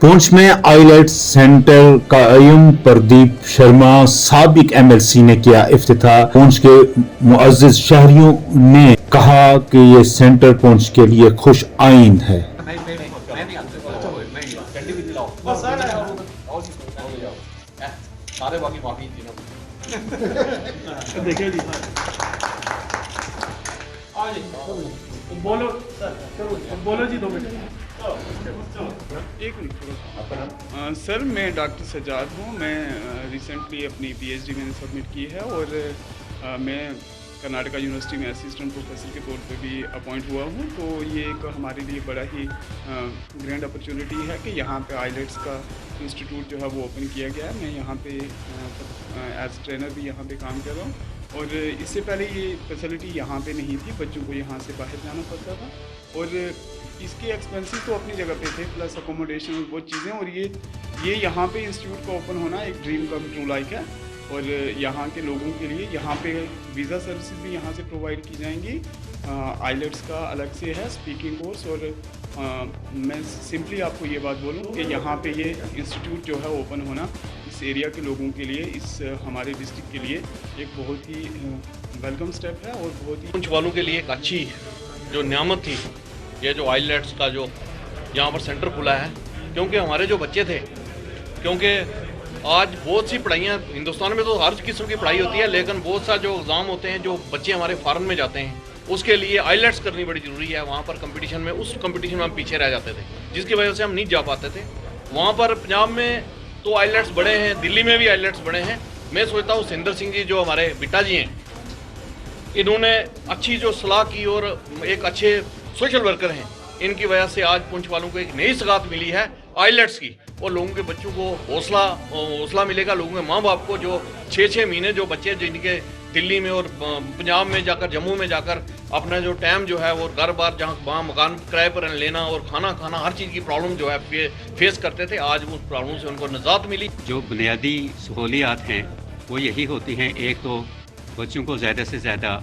पुंछ में IELTS centre कायम प्रदीप शर्मा साबिक एमएलसी ने किया इफ्तिताह। पुंछ के मुअज़्ज़िज़ शहरियों ने कहा कि ये सेंटर पुंछ के लिए खुश आइंद है। बोलो जी 2 मिनट। एक मिनट सर, मैं डॉक्टर सजाद हूँ। मैं रिसेंटली अपनी पीएचडी मैंने सबमिट की है और मैं कर्नाटका यूनिवर्सिटी में असिस्टेंट प्रोफेसर के तौर पे भी अपॉइंट हुआ हूँ। तो ये एक हमारे लिए बड़ा ही ग्रैंड अपॉर्चुनिटी है कि यहाँ पे आईलेट्स का इंस्टीट्यूट जो है वो ओपन किया गया है। मैं यहाँ पे एज ट्रेनर भी यहाँ पे काम कर रहा हूँ और इससे पहले ये फैसिलिटी यहाँ पे नहीं थी, बच्चों को यहाँ से बाहर जाना पड़ता था और इसके एक्सपेंसेस तो अपनी जगह पे थे, प्लस अकोमोडेशन और बहुत चीज़ें। और ये यहाँ पे इंस्टीट्यूट का ओपन होना एक ड्रीम कम ट्रू लाइक है। और यहाँ के लोगों के लिए यहाँ पे वीज़ा सर्विसेज भी यहाँ से प्रोवाइड की जाएंगी। आईलेट्स का अलग से है स्पीकिंग कोर्स। और मैं सिंपली आपको ये बात बोलूँ कि यहाँ पे ये इंस्टीट्यूट जो है ओपन होना इस एरिया के लोगों के लिए, इस हमारे डिस्ट्रिक्ट के लिए एक बहुत ही वेलकम स्टेप है और बहुत ही पुंछ वालों के लिए एक अच्छी जो नियामत थी ये जो आईलेट्स का जो यहाँ पर सेंटर खुला है। क्योंकि हमारे जो बच्चे थे, क्योंकि आज बहुत सी पढ़ाइयाँ हिंदुस्तान में तो हर किस्म की पढ़ाई होती है, लेकिन बहुत सा जो एग्ज़ाम होते हैं जो बच्चे हमारे फॉरेन में जाते हैं उसके लिए आईलेट्स करनी बड़ी ज़रूरी है। वहाँ पर कंपटीशन में, उस कंपटीशन में हम पीछे रह जाते थे जिसकी वजह से हम नहीं जा पाते थे। वहाँ पर पंजाब में तो आईलेट्स बड़े हैं, दिल्ली में भी आईलेट्स बड़े हैं। मैं सोचता हूँ सुरेंद्र सिंह जी जो हमारे बिट्टा जी हैं, इन्होंने अच्छी जो सलाह की और एक अच्छे सोशल वर्कर हैं, इनकी वजह से आज पुंछ वालों को एक नई सौगात मिली है आईलेट्स की। और लोगों के बच्चों को हौसला मिलेगा। लोगों के माँ बाप को जो 6-6 महीने जो बच्चे जिनके दिल्ली में और पंजाब में जाकर, जम्मू में जाकर अपना जो टाइम जो है वो घर बार जहाँ वहाँ मकान किराए पर लेना और खाना खाना हर चीज़ की प्रॉब्लम जो है फेस करते थे, आज उस प्रॉब्लम से उनको निजात मिली। जो बुनियादी सहूलियात हैं वो यही होती हैं, एक तो बच्चों को ज़्यादा से ज़्यादा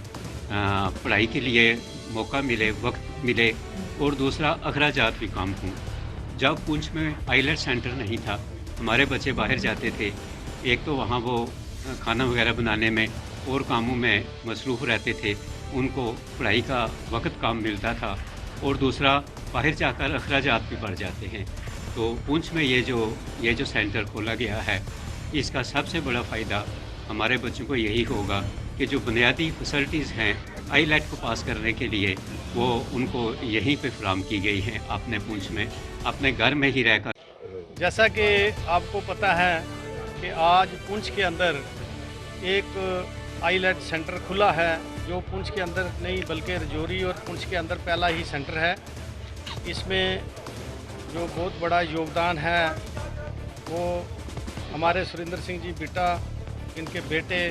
पढ़ाई के लिए मौका मिले, वक्त मिले, और दूसरा अखराजात भी कम हों। जब पुंछ में आईलेट सेंटर नहीं था, हमारे बच्चे बाहर जाते थे, एक तो वहाँ वो खाना वगैरह बनाने में और कामों में मसरूफ़ रहते थे, उनको पढ़ाई का वक्त कम मिलता था, और दूसरा बाहर जाकर अखराजात भी बढ़ जाते हैं। तो पुंछ में ये जो सेंटर खोला गया है, इसका सबसे बड़ा फ़ायदा हमारे बच्चों को यही होगा कि जो बुनियादी फैसिलिटीज़ हैं आईलेट को पास करने के लिए, वो उनको यहीं पे फराहम की गई हैं अपने पुंछ में, अपने घर में ही रहकर। जैसा कि आपको पता है कि आज पुंछ के अंदर एक आईलेट सेंटर खुला है, जो पुंछ के अंदर नहीं बल्कि रजौरी और पुंछ के अंदर पहला ही सेंटर है। इसमें जो बहुत बड़ा योगदान है वो हमारे सुरेंद्र सिंह जी बिट्टा, इनके बेटे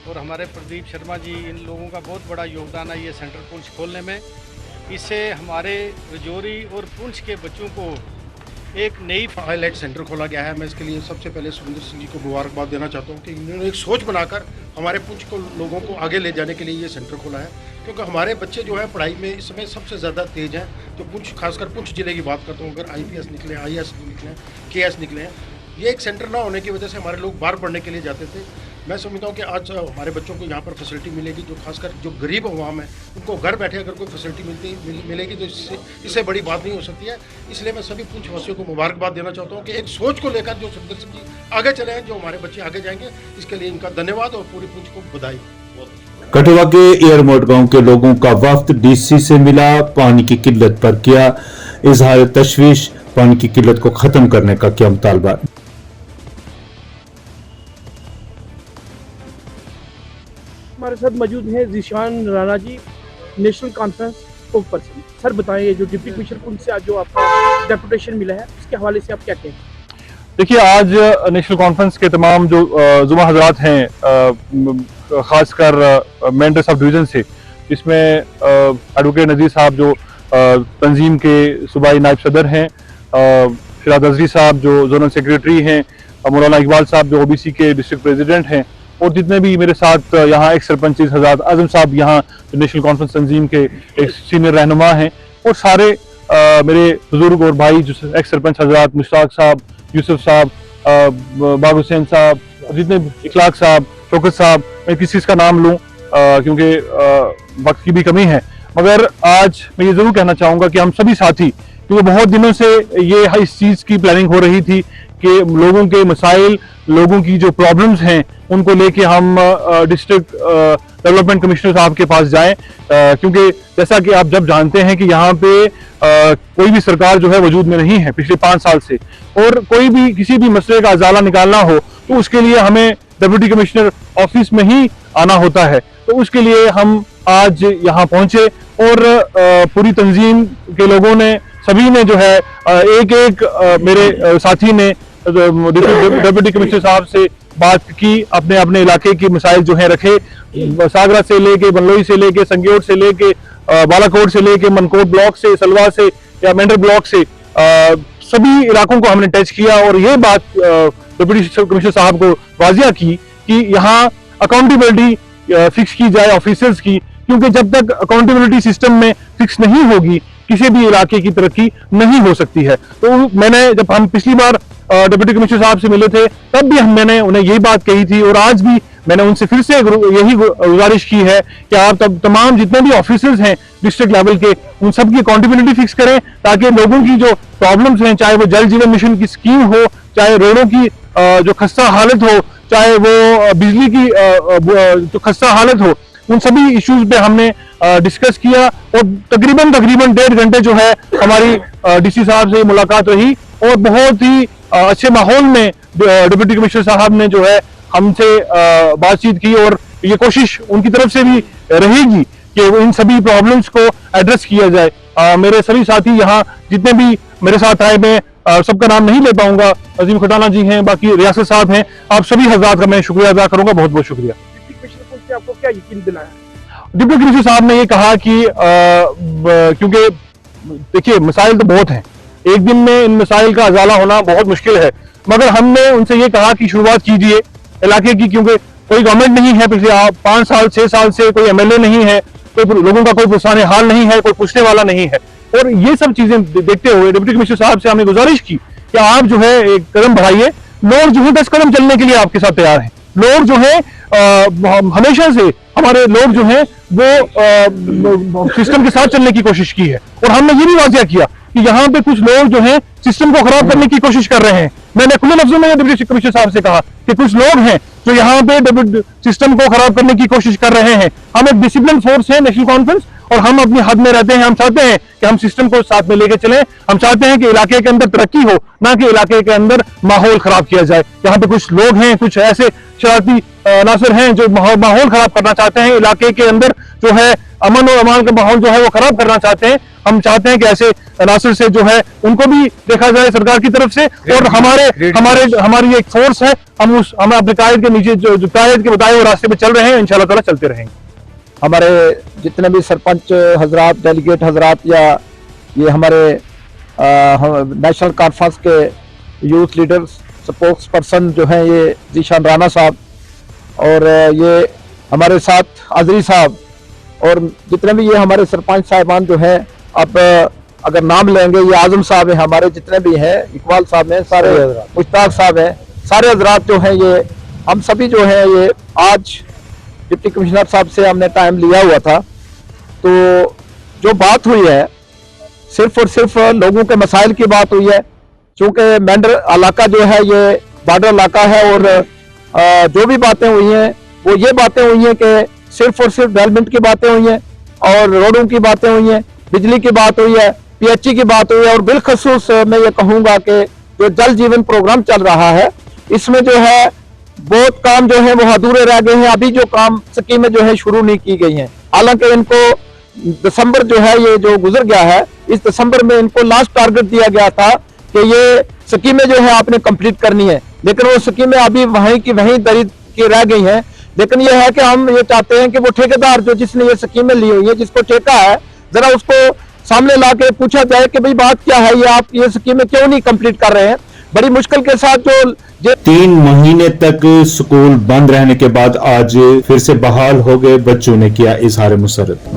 और हमारे प्रदीप शर्मा जी, इन लोगों का बहुत बड़ा योगदान है ये सेंटर पुंछ खोलने में। इससे हमारे रजौरी और पुंछ के बच्चों को एक नई आईलेट सेंटर खोला गया है। मैं इसके लिए सबसे पहले सुरेंद्र सिंह जी को मुबारकबाद देना चाहता हूँ कि इन्होंने एक सोच बनाकर हमारे पुंछ को लोगों को आगे ले जाने के लिए ये सेंटर खोला है। क्योंकि हमारे बच्चे जो है पढ़ाई में इस समय सबसे ज़्यादा तेज़ हैं। तो पुंछ, खासकर पुंछ ज़िले की बात करता हूँ, अगर IPS निकले, IAS निकले, KS निकले हैं, ये एक सेंटर ना होने की वजह से हमारे लोग बाहर पढ़ने के लिए जाते थे। मैं समझता हूँ कि आज हमारे बच्चों को यहाँ पर फैसिलिटी मिलेगी, जो खासकर जो गरीब अवाम है उनको घर बैठे अगर कोई फैसिलिटी मिलेगी तो इससे बड़ी बात नहीं हो सकती है। इसलिए मैं सभी पुंछ वासियों को मुबारकबाद देना चाहता हूँ कि एक सोच को लेकर जो सुरेंद्र सिंह जी आगे चले हैं, जो हमारे बच्चे आगे जाएंगे, इसके लिए इनका धन्यवाद और पूरी पुंछ को बधाई। कठुआ के एयरमोड गांव के लोगों का वफ्द DC से मिला, पानी की किल्लत पर किया इजहार तशवीश, पानी की किल्लत को खत्म करने का किया मुतालबा। हमारे साथ मौजूद हैं Zeeshan Rana ji, national conference spokesperson. Sir बताएं, ये जो डिप्टी कमिश्नर पुंछ से आज जो आपका डेपुटेशन मिला है, उसके हवाले से आप क्या कहें? देखिए, आज नेशनल कॉन्फ्रेंस के तमाम जो जुमा हजरात हैं, खासकर मेंटर सब डिवीज़न से, इसमें एडवोकेट नज़ीर साहब जो तंजीम के सूबाई नायब सदर हैं, फिराद अजरी साहब जो जोनल सेक्रेटरी हैं, मौलाना इकबाल साहब जो OBC के डिस्ट्रिक्ट प्रेसिडेंट हैं, और जितने भी मेरे साथ यहाँ एक सरपंच हज़रात, आज़म साहब यहाँ नेशनल कॉन्फ्रेंस तंजीम के एक सीनियर रहनुमा हैं, और सारे मेरे बुजुर्ग और भाई जो एक्स सरपंच हजरात मुश्ताक साहब, यूसुफ साहब, बाब हुसैन साहब, जितने इखलाक साहब, शौकत साहब, मैं किसी का नाम लूँ क्योंकि वक्त की भी कमी है, मगर आज मैं ये ज़रूर कहना चाहूँगा कि हम सभी साथी, क्योंकि बहुत दिनों से ये इस चीज़ की प्लानिंग हो रही थी कि लोगों के मसाइल, लोगों की जो प्रॉब्लम्स हैं उनको लेके हम डिस्ट्रिक्ट डेवलपमेंट कमिश्नर साहब के पास जाएं, क्योंकि जैसा कि आप जब जानते हैं कि यहाँ पे कोई भी सरकार जो है वजूद में नहीं है पिछले 5 साल से, और कोई भी किसी भी मसले का अजाला निकालना हो तो उसके लिए हमें डिप्टी कमिश्नर ऑफिस में ही आना होता है। तो उसके लिए हम आज यहाँ पहुंचे और पूरी तंजीम के लोगों ने, सभी ने जो है एक मेरे साथी ने डिप्टी कमिश्नर साहब से बात की, अपने अपने इलाके की मसाइल जो है रखे, सागरा से लेके, बनलोई से लेके, संगेट से लेके, बालाकोट से लेके, मनकोट ब्लॉक से, सलवा से या मेंढर ब्लॉक से, सभी इलाकों को हमने टच किया और ये बात डिप्टी कमिश्नर साहब को वाजिया की कि यहाँ अकाउंटेबिलिटी फिक्स की जाए ऑफिसर्स की, क्योंकि जब तक अकाउंटेबिलिटी सिस्टम में फिक्स नहीं होगी किसी भी इलाके की तरक्की नहीं हो सकती है। तो मैंने जब हम पिछली बार डिप्टी कमिश्नर साहब से मिले थे तब भी मैंने उन्हें यही बात कही थी और आज भी मैंने उनसे फिर से यही गुजारिश की है कि आप तमाम जितने भी ऑफिसर्स हैं डिस्ट्रिक्ट लेवल के, उन सब की अकाउंटेबिलिटी फिक्स करें ताकि लोगों की जो प्रॉब्लम्स हैं, चाहे वो जल जीवन मिशन की स्कीम हो, चाहे रोडों की जो खस्ता हालत हो, चाहे वो बिजली की जो खस्ता हालत हो, उन सभी इश्यूज पे हमने डिस्कस किया और तकरीबन 1.5 घंटे जो है हमारी डीसी साहब से मुलाकात रही और बहुत ही अच्छे माहौल में डिप्टी कमिश्नर साहब ने जो है हमसे बातचीत की और ये कोशिश उनकी तरफ से भी रहेगी कि इन सभी प्रॉब्लम्स को एड्रेस किया जाए। मेरे सभी साथी यहाँ जितने भी मेरे साथ आए, मैं सबका नाम नहीं ले पाऊंगा, अजीम खटाना जी हैं, बाकी रियासत साहब हैं, आप सभी हजरात का मैं शुक्रिया अदा करूंगा, बहुत बहुत शुक्रिया। डिप्टी कमिश्नर से आपको क्या यकीन दिलाया? डिप्टी कमिश्नर साहब ने ये कहा कि क्योंकि देखिए मसाइल तो बहुत हैं, एक दिन में इन मसाइल का अजाला होना बहुत मुश्किल है, मगर हमने उनसे ये कहा कि शुरुआत कीजिए इलाके की, क्योंकि कोई गवर्नमेंट नहीं है पिछले 5 साल 6 साल से, कोई एमएलए नहीं है, कोई लोगों का कोई पुरसाने हाल नहीं है, कोई पूछने वाला नहीं है। और ये सब चीजें देखते हुए डिप्टी कमिश्नर साहब से हमने गुजारिश की कि आप जो है एक कदम बढ़ाइए, लोग जो है 10 कदम चलने के लिए आपके साथ तैयार हैं। लोग जो है हमेशा से हमारे लोग जो है वो सिस्टम के साथ चलने की कोशिश की है और हमने ये भी वाजिया किया कि यहाँ पे कुछ लोग जो है सिस्टम को खराब करने की कोशिश कर रहे हैं। मैंने खुले लफ्जों में डिप्टी कमिश्नर साहब से कहा कि कुछ लोग हैं जो यहाँ पे सिस्टम को खराब करने की कोशिश कर रहे हैं। हम एक डिसिप्लिन फोर्स है नेशनल कॉन्फ्रेंस और हम अपनी हद में रहते हैं। हम चाहते हैं कि हम सिस्टम को साथ में लेके चलें, हम चाहते हैं कि इलाके के अंदर तरक्की हो, ना कि इलाके के अंदर माहौल खराब किया जाए। यहाँ पे कुछ लोग हैं, कुछ ऐसे शरारती नासर हैं जो माहौल खराब करना चाहते हैं, इलाके के अंदर जो है अमन और अमान का माहौल जो है वो खराब करना चाहते हैं। हम चाहते हैं कि ऐसे नासर से जो है उनको भी देखा जाए सरकार की तरफ से, और हमारी एक फोर्स है, हम अपने कायद के नीचे जो कायद के बताए हुए रास्ते पे चल रहे हैं, इंशाल्लाह ताला चलते रहेंगे। हमारे जितने भी सरपंच हजरात, डेलीगेट हजरात या ये हमारे नेशनल कॉन्फ्रेंस के यूथ लीडर्स, स्पोक्स पर्सन जो हैं ये जीशान राणा साहब, और ये हमारे साथ आजरी साहब, और जितने भी ये हमारे सरपंच साहिबान जो हैं, अब अगर नाम लेंगे, ये आजम साहब हैं, हमारे जितने भी हैं, इकबाल साहब हैं, सारे मुश्ताक साहब हैं, सारे हजरात जो हैं, ये हम सभी जो हैं ये आज डिप्टी कमिश्नर साहब से हमने टाइम लिया हुआ था। तो जो बात हुई है सिर्फ और सिर्फ लोगों के मसाइल की बात हुई है, क्योंकि मेंढर इलाका जो है ये बॉर्डर इलाका है, और जो भी बातें हुई हैं वो ये बातें हुई हैं कि सिर्फ और सिर्फ डेवलपमेंट की बातें हुई हैं, और रोडों की बातें हुई हैं, बिजली की बात हुई है, पीएचई की बात हुई है, और बिलखसूस मैं ये कहूँगा कि जो जल जीवन प्रोग्राम चल रहा है इसमें जो है बहुत काम जो है वो अधूरे रह गए हैं। अभी जो काम स्कीमें जो है शुरू नहीं की गई हैं, हालांकि इनको दिसंबर जो है ये जो गुजर गया है, इस दिसंबर में इनको लास्ट टारगेट दिया गया था कि ये स्कीमें जो है आपने कंप्लीट करनी है, लेकिन वो स्कीमें अभी वहीं की वहीं दरी की रह गई हैं। लेकिन ये है कि हम ये चाहते हैं कि वो ठेकेदार जो जिसने ये स्कीमें ली हुई है, जिसको ठेका है, जरा उसको सामने ला के पूछा जाए कि भाई बात क्या है, ये आप ये स्कीमें क्यों नहीं कंप्लीट कर रहे हैं। बड़ी मुश्किल के साथ जो 3 महीने तक स्कूल बंद रहने के बाद आज फिर से बहाल हो गए, बच्चों ने किया इजहार मुसर्रत।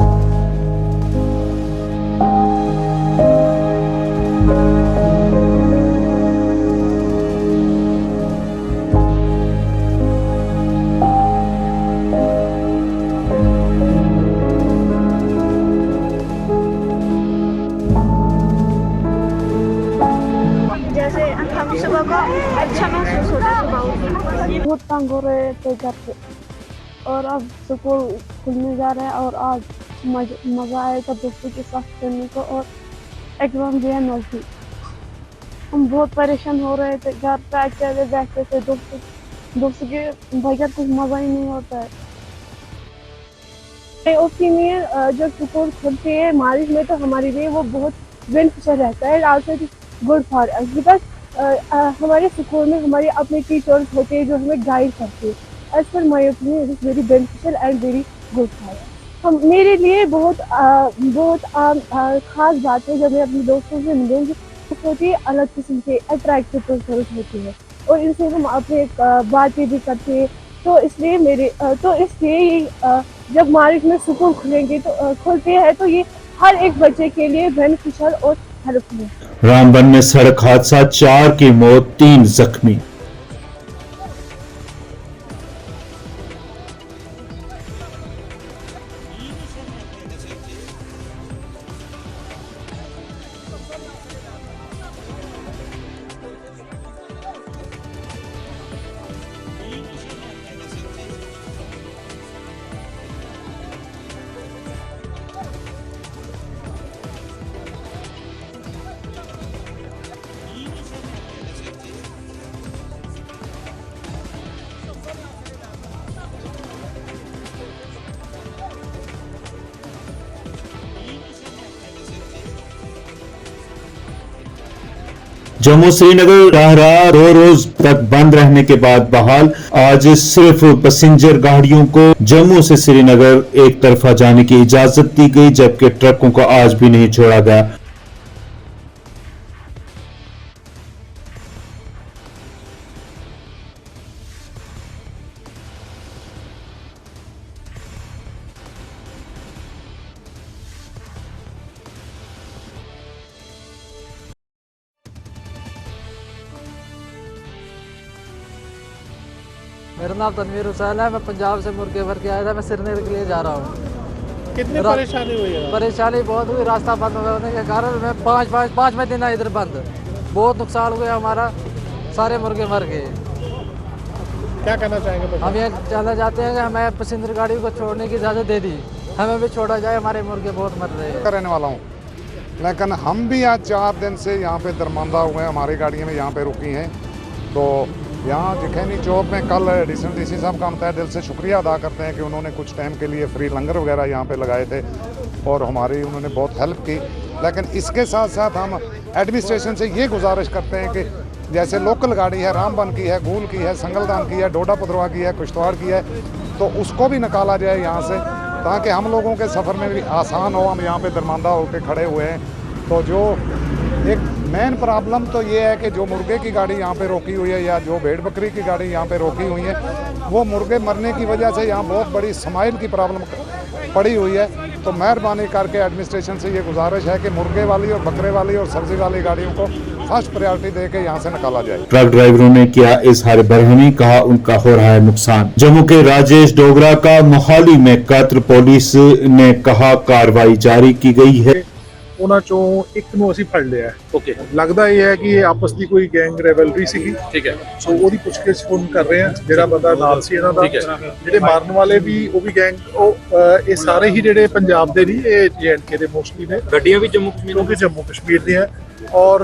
बहुत तंग हो रहे थे घर पे, और अब स्कूल खुलने जा रहा है और आज मज़ा आएगा दोस्तों के साथ खेलने को, और एग्ज़ाम भी है नज़दीक। हम बहुत परेशान हो रहे थे, घर पे अकेले बैठते थे, दोस्तों के बगैर कुछ मज़ा ही नहीं होता है। ओपिनियन जब स्कूल खुलते हैं मार्च में तो हमारे लिए वो बहुत बेनिफिशियल रहता है, also it is good for us because हमारे स्कूल में हमारे अपने टीचर्स होते हैं जो हमें गाइड करते हैं। As per my opinion it is very beneficial and very good for us. मेरे लिए बहुत ख़ास बात है जब मैं अपने दोस्तों से मिलूँगी, होती है अलग किस्म के अट्रैक्टिव पर्सनस होती है और इनसे हम अपने बातें भी करते हैं। तो इसलिए जब मार्च में स्कूल खुलते हैं तो ये हर एक बच्चे के लिए बेनिफिशियल और हेल्पफुल है। रामबन में सड़क हादसा, 4 की मौत, 3 जख्मी। जम्मू श्रीनगर शाहराह 2 रोज तक बंद रहने के बाद बहाल। आज सिर्फ पैसेंजर गाड़ियों को जम्मू से श्रीनगर एक तरफा जाने की इजाजत दी गई, जबकि ट्रकों को आज भी नहीं छोड़ा गया। मेरा नाम तनवीर हुसैन है, मैं पंजाब से मुर्गे भर के आया था, मैं श्रीनगर के लिए जा रहा हूँ। कितनी परेशानी हुई है? परेशानी बहुत हुई, रास्ता बंद होने के कारण मैं पाँचवें दिन है इधर बंद, बहुत नुकसान हुआ हमारा, सारे मुर्गे मर गए। क्या कहना चाहेंगे? हम ये कहना चाहते हैं कि हमें पैसेंजर गाड़ी को छोड़ने की इजाज़त दे दी, हमें भी छोड़ा जाए, हमारे मुर्गे बहुत मर रहे हैं। रहने वाला हूँ, लेकिन हम भी आज 4 दिन से यहाँ पे दरमांदा हुए हैं, हमारी गाड़ियाँ में यहाँ पे रुकी हैं। तो यहाँ जिखैनी चौक में कल एडिशनल डीसी साहब का हम तहे दिल से शुक्रिया अदा करते हैं कि उन्होंने कुछ टाइम के लिए फ्री लंगर वगैरह यहाँ पे लगाए थे और हमारी उन्होंने बहुत हेल्प की। लेकिन इसके साथ साथ हम एडमिनिस्ट्रेशन से ये गुजारिश करते हैं कि जैसे लोकल गाड़ी है, रामबन की है, गूल की है, संगलदान की है, डोडा पदरवा की है, कुश्तवाड़ की है, तो उसको भी निकाला जाए यहाँ से, ताकि हम लोगों के सफ़र में भी आसान हो। हम यहाँ पे दरमांदा होकर खड़े हुए हैं, तो जो एक मेन प्रॉब्लम तो ये है कि जो मुर्गे की गाड़ी यहाँ पे रोकी हुई है या जो भेड़ बकरी की गाड़ी यहाँ पे रोकी हुई है, वो मुर्गे मरने की वजह से यहाँ बहुत बड़ी स्माइल की प्रॉब्लम पड़ी हुई है। तो मेहरबानी करके एडमिनिस्ट्रेशन से ये गुजारिश है कि मुर्गे वाली और बकरे वाली और सब्जी वाली गाड़ियों को फर्स्ट प्रायोरिटी दे के यहाँ से निकाला जाए। ट्रक ड्राइवरों ने किया इजहार बरहमी, कहा उनका हो रहा है नुकसान। जम्मू के राजेश डोगरा का मोहाली में कत्ल, पुलिस ने कहा कार्रवाई जारी की गई है। ਉਹਨਾਂ ਚੋਂ ਇੱਕ ਨੂੰ ਅਸੀਂ ਫੜ ਲਿਆ। ਓਕੇ, ਲੱਗਦਾ ਇਹ ਹੈ ਕਿ ਇਹ ਆਪਸ ਦੀ ਕੋਈ ਗੈਂਗ ਰੈਵਲਰੀ ਸੀਗੀ। ਠੀਕ ਹੈ, ਸੋ ਉਹਦੀ ਪੁੱਛਗਿੱਛ ਹੁਣ ਕਰ ਰਹੇ ਆ, ਜਿਹੜਾ ਬੰਦਾ ਨਾਲ ਸੀ ਇਹਨਾਂ ਦਾ, ਜਿਹੜੇ ਮਾਰਨ ਵਾਲੇ ਵੀ ਉਹ ਵੀ ਗੈਂਗ, ਇਹ ਸਾਰੇ ਹੀ ਜਿਹੜੇ ਪੰਜਾਬ ਦੇ ਨਹੀਂ, ਇਹ J&K ਦੇ ਮੋਸਟਲੀ ਨੇ, ਗੱਡੀਆਂ ਵੀ ਜੰਮੂ ਕਸ਼ਮੀਰ, ਕਿਉਂਕਿ ਜੰਮੂ ਕਸ਼ਮੀਰ ਦੀਆਂ। ਔਰ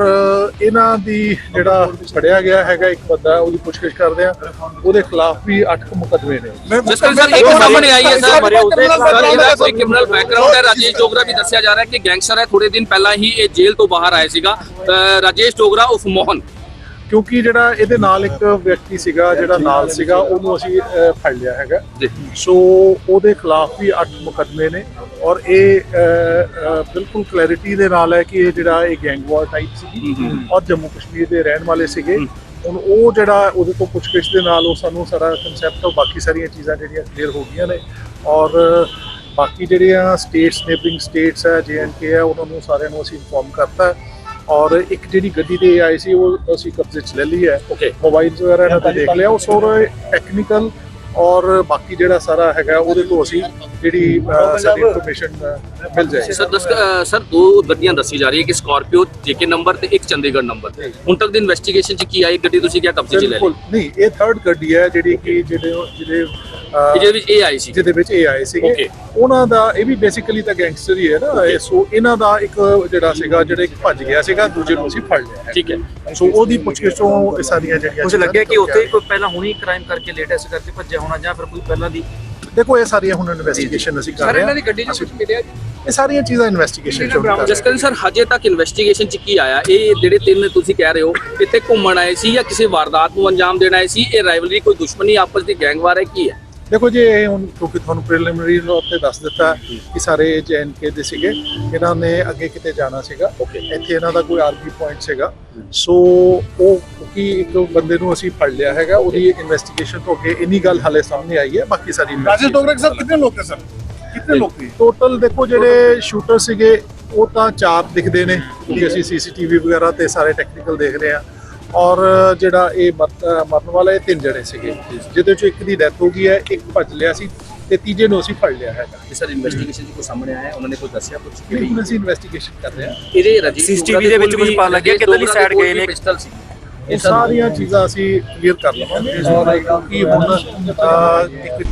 ਇਹਨਾਂ ਦੀ ਜਿਹੜਾ ਫੜਿਆ ਗਿਆ ਹੈਗਾ ਇੱਕ ਬੰਦਾ, ਉਹਦੀ ਪੁੱਛਗਿੱਛ ਕਰਦੇ ਆ, ਉਹਦੇ ਖਿਲਾਫ ਵੀ 8 ਮੁਕੱਦਮੇ ਨੇ। ਰਾਜੇਸ਼ ਡੋਗਰਾ ਵੀ ਦੱਸਿਆ ਜਾ ਰਿਹਾ ਕਿ ਗੈਂਗਸਟਰ ਹੈ, ਥੋੜੇ ਦਿਨ ਪਹਿਲਾਂ ਹੀ ਇਹ ਜੇਲ੍ਹ ਤੋਂ ਬਾਹਰ ਆਇਆ ਸੀਗਾ, ਰਾਜੇਸ਼ ਡੋਗਰਾ ਉਰਫ ਮੋਹਨ। ਕਿਉਂਕਿ ਜਿਹੜਾ ਇਹਦੇ ਨਾਲ ਇੱਕ ਵਿਅਕਤੀ ਸੀਗਾ, ਜਿਹੜਾ ਨਾਲ ਸੀਗਾ, ਉਹਨੂੰ ਅਸੀਂ ਫੜ ਲਿਆ ਹੈਗਾ। ਸੋ ਉਹਦੇ ਖਿਲਾਫ ਵੀ 8 ਮੁਕੱਦਮੇ ਨੇ ਔਰ ਇਹ ਬਿਲਕੁਲ ਕਲੈਰਿਟੀ ਦੇ ਨਾਲ ਹੈ ਕਿ ਇਹ ਜਿਹੜਾ ਇਹ ਗੈਂਗਵਾਰ ਟਾਈਪ ਸੀ ਔਰ ਜੰਮੂ ਕਸ਼ਮੀਰ ਦੇ ਰਹਿਣ ਵਾਲੇ ਸੀਗੇ। ਹੁਣ ਉਹ ਜਿਹੜਾ ਉਹਦੇ ਤੋਂ ਪੁੱਛਗਿੱਛ ਦੇ ਨਾਲ ਉਹ ਸਾਨੂੰ ਸਾਰਾ ਕਨਸੈਪਟ, ਬਾਕੀ ਸਾਰੀਆਂ ਚੀਜ਼ਾਂ ਜਿਹੜੀਆਂ ਕਲੀਅਰ ਹੋ ਗਈਆਂ ਨੇ। ਔਰ ਬਾਕੀ ਜਿਹੜੀਆਂ ਸਟੇਟਸ, ਨੇਬਰਿੰਗ ਸਟੇਟਸ ਹੈ, J&K ਹੈ, ਉਹਨਾਂ ਨੂੰ ਸਾਰਿਆਂ ਨੂੰ ਅਸੀਂ ਇਨਫੋਰਮ ਕਰਤਾ। और एक जी गड्डी ते आई सी वो असी कब्जे च ले ली है। मोबाइल वगैरह इन्होंने देख लिया, उस और टेक्निकल ਔਰ ਬਾਕੀ ਜਿਹੜਾ ਸਾਰਾ ਹੈਗਾ ਉਹਦੇ ਤੋਂ ਅਸੀਂ ਜਿਹੜੀ ਸਾਡੀ ਇਨਫੋਰਮੇਸ਼ਨ ਮਿਲ ਜਾਏਗੀ। ਸਰ ਦੋ ਗੱਡੀਆਂ ਦੱਸੀ ਜਾ ਰਹੀ ਹੈ ਕਿ ਸਕਾਰਪੀਓ ਜੇਕੇ ਨੰਬਰ ਤੇ ਇੱਕ ਚੰਡੀਗੜ੍ਹ ਨੰਬਰ। ਹੁਣ ਤੱਕ ਦੀ ਇਨਵੈਸਟੀਗੇਸ਼ਨ 'ਚ ਕੀ ਆਈ ਗੱਡੀ ਤੁਸੀਂ ਕਿਹਾ ਕਬਜ਼ੇ 'ਚ ਲੈ ਲਈ? ਬਿਲਕੁਲ ਨਹੀਂ, ਇਹ ਥਰਡ ਗੱਡੀ ਹੈ ਜਿਹੜੀ ਕਿ ਜਿਹਦੇ ਵਿੱਚ ਇਹ ਆਈ ਸੀ, ਜਿਹਦੇ ਵਿੱਚ ਇਹ ਆਏ ਸੀਗੇ। ਉਹਨਾਂ ਦਾ ਇਹ ਵੀ ਬੇਸਿਕਲੀ ਤਾਂ ਗੈਂਗਸਟਰ ਹੀ ਹੈ ਨਾ, ਸੋ ਇਹਨਾਂ ਦਾ ਇੱਕ ਜਿਹੜਾ ਸੀਗਾ ਜਿਹੜਾ ਇੱਕ ਭੱਜ ਗਿਆ ਸੀਗਾ, ਦੂਜੇ ਨੂੰ ਅਸੀਂ ਫੜ ਲਿਆ। ਠੀਕ ਹੈ, ਸੋ ਉਹਦੀ ਪੁੱਛਗਿੱਛ ਤੋਂ ਇਹ ਸਾਰੀਆਂ ਜਿਹੜੀਆਂ ਕੁਝ ਲੱਗਿਆ ਕਿ ਉੱਥੇ ਕੋਈ ਪਹਿਲਾਂ ਹੁਣੀ ਕ੍ਰਾਈਮ ਕਰਕੇ ਲੇਟੈਸਟ ਕਰਕੇ ਭੱਜਿਆ ਹੋਣਾ ਜਾਂ ਫਿਰ ਕੋਈ ਪਹਿਲਾਂ ਦੀ। ਦੇਖੋ ਇਹ ਸਾਰੀਆਂ ਹੁਣ ਇਨਵੈਸਟੀਗੇਸ਼ਨ ਅਸੀਂ ਕਰ ਰਹੇ ਹਾਂ। ਇਹਨਾਂ ਦੀ ਗੱਡੀ 'ਚ ਕੁਝ ਮਿਲਿਆ ਜੀ? ਇਹ ਸਾਰੀਆਂ ਚੀਜ਼ਾਂ ਇਨਵੈਸਟੀਗੇਸ਼ਨ ਚ ਕਰ ਜਸਕਰਨ ਸਰ, ਹਜੇ ਤੱਕ ਇਨਵੈਸਟੀਗੇਸ਼ਨ 'ਚ ਕੀ ਆਇਆ? ਇਹ ਜਿਹੜੇ ਤਿੰਨ ਤੁਸੀਂ ਕਹਿ ਰਹੇ ਹੋ ਇੱਥੇ ਘੁੰਮਣ ਆਏ ਸੀ ਜਾਂ ਕਿਸੇ ਵਾਰਦਾਤ ਨੂੰ ਅੰਜਾਮ ਦੇਣ ਆਏ ਸੀ? ਇਹ ਰਾਈਵਲਰੀ ਕੋਈ ਦੁਸ਼ਮਣੀ ਆਪਸ ਦੀ ਗੈਂਗਵਾਰ ਹੈ, ਕੀ ਹੈ? ਦੇਖੋ ਜੀ, ਇਹ ਹੁਣ ਕਿਉਂਕਿ ਤੁਹਾਨੂੰ ਪ੍ਰੀਲਿਮਿਨਰੀ ਤੌਰ ਤੇ ਦੱਸ ਦਿੱਤਾ ਕਿ ਸਾਰੇ JNK ਦੇ ਸੀਗੇ, ਇਹਨਾਂ ਨੇ ਅੱਗੇ ਕਿਤੇ ਜਾਣਾ ਸੀਗਾ, ਇੱਥੇ ਇਹਨਾਂ ਦਾ ਕੋਈ ਆਰਮੀ ਪੁਆਇੰਟ ਸੀਗਾ। ਸੋ ਉਹ ਕਿਉਂਕਿ ਇੱਕ ਬੰਦੇ ਨੂੰ ਅਸੀਂ ਫੜ ਲਿਆ ਹੈਗਾ, ਉਹਦੀ ਇਨਵੈਸਟੀਗੇਸ਼ਨ ਤੋਂ ਅੱਗੇ ਇੰਨੀ ਗੱਲ ਹਾਲੇ ਸਾਹਮਣੇ ਆਈ ਹੈ। ਬਾਕੀ ਸਾਰੀ ਰਾਜੇਸ਼ ਡੋਗਰਾ ਸਰ ਕਿੰਨੇ ਲੋਕ ਨੇ ਸਰ? ਕਿੰਨੇ ਲੋਕ ਨੇ ਟੋਟਲ? ਦੇਖੋ ਜਿਹੜੇ ਸ਼ੂਟਰ ਸੀਗੇ ਉਹ ਤਾਂ 4 ਦਿਖਦੇ ਨੇ ਕਿਉਂਕਿ ਅਸੀਂ CCTV ਵਗੈਰਾ ਤੇ ਸਾਰੇ ਟੈਕਨੀਕਲ ਦੇਖ ਰਹੇ ਹਾਂ, ਔਰ ਜਿਹੜਾ ਇਹ ਮਰਨ ਵਾਲਾ ਇਹ 3 ਜਣੇ ਸੀਗੇ, ਜਿਹਦੇ ਚੋਂ ਇੱਕ ਦੀ ਡੈਥ ਹੋ ਗਈ ਹੈ, ਇੱਕ ਭੱਜ ਲਿਆ ਸੀ ਤੇ ਤੀਜੇ ਨੂੰ ਅਸੀਂ ਫੜ ਲਿਆ ਹੈਗਾ। ਸਰ ਇਨਵੈਸਟੀਗੇਸ਼ਨ 'ਚ ਕੋਈ ਸਾਹਮਣੇ ਆਇਆ, ਉਹਨਾਂ ਨੇ ਕੋਈ ਦੱਸਿਆ ਕੁਝ? ਬਿਲਕੁਲ ਅਸੀਂ ਇਨਵੈਸਟੀਗੇਸ਼ਨ ਕਰ ਰਹੇ ਹਾਂ। ਇਹਦੇ CCTV ਦੇ ਵਿੱਚ ਕੁਝ ਪਤਾ ਲੱਗਿਆ ਕਿੱਧਰਲੀ ਸਾਈਡ ਗਏ ਨੇ? ਪਿਸਟਲ ਸੀ। ਇਹ ਸਾਰੀਆਂ ਚੀਜ਼ਾਂ ਅਸੀਂ ਕਲੀਅਰ ਕਰ ਲਵਾਂਗੇ। ਔਰ ਕਿਉਂਕਿ ਹੁਣ ਇੱਕ